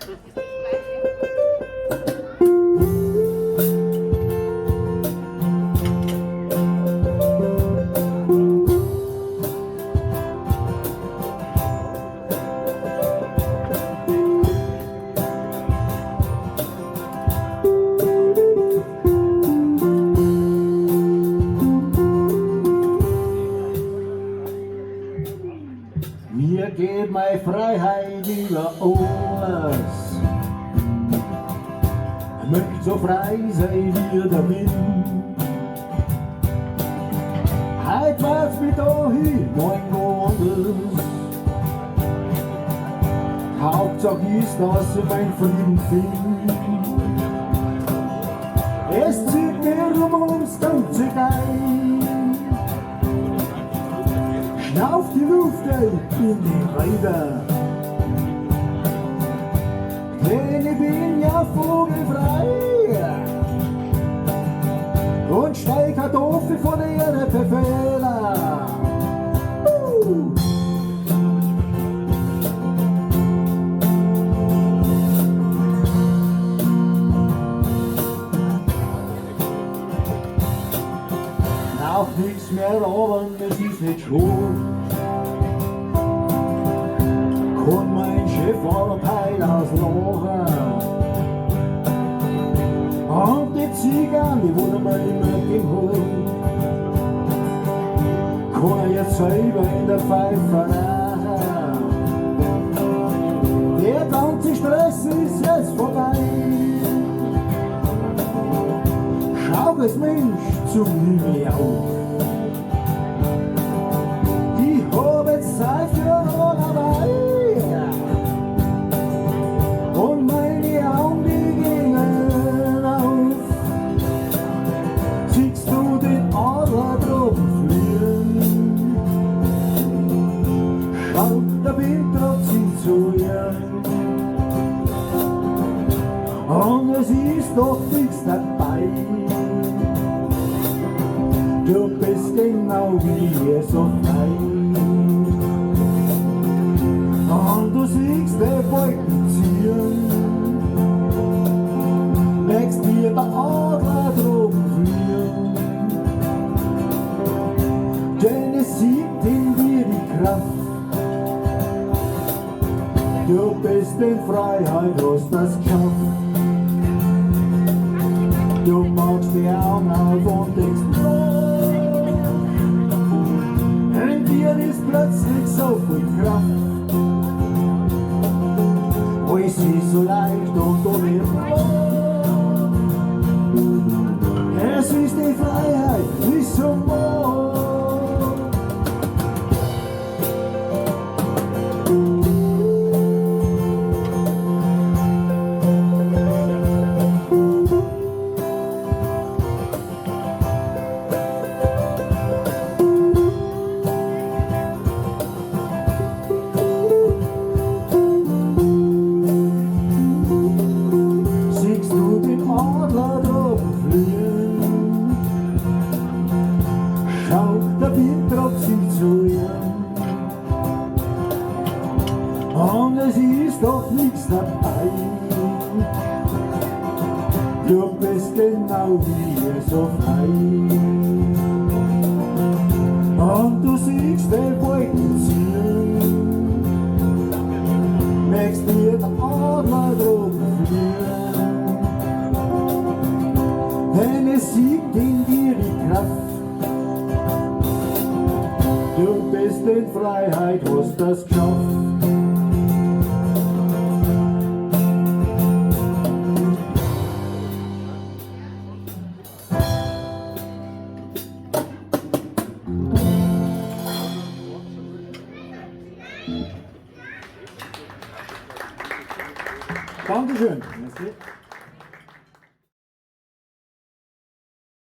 Mir geht meine Freiheit über alles. Ich möchte so frei sein wie der Wind. Heute war's mich dahin, morgen woanders. Hauptsache ist, dass ich mein Frieden finde. Es zieht mir ums ganze Geist. Schnauf die Luft in die Weide. Denn ich bin ja vogelfrei und steig Kartoffeln von der Erde per Fehler. Auch nichts mehr aber es ist nicht schuld. Kann mein Chef aber Peil auslachen. Und die Zigarren, die wurden mir immer geholt. Kann er jetzt selber in der Pfeife rachen. Der ganze Stress ist jetzt vorbei. Schau es Mensch zum Himmel auf. Ich hab jetzt Zeit für allerlei. Und meine Augen, die gehen auf. Siehst du den Adler droben fliegen? Schau, der Wind tropft sich zu ihr. Und es ist doch nichts dabei. Du bist genau wie er so frei. Und du siehst die Wolken ziehen, wächst dir der Adler droben fliehen. Denn es sieht in dir die Kraft. Du bist in Freiheit, hast das geschafft. Du machst die Augen auf und denkst, in dir ist plötzlich so viel Kraft. Es ist so leicht und unirrbar. Es ist die Freiheit, wie so Mord. Schau, der Wind tropft sich zu ihr. Und es ist doch nichts dabei. Du bist genau wie er so frei. Und du siehst die Wolken ziehen, wächst dir der Adler droben fliehen. Denn es siegt in dir die Kraft. Du bist in Freiheit, hast das geschafft. Dankeschön. Merci.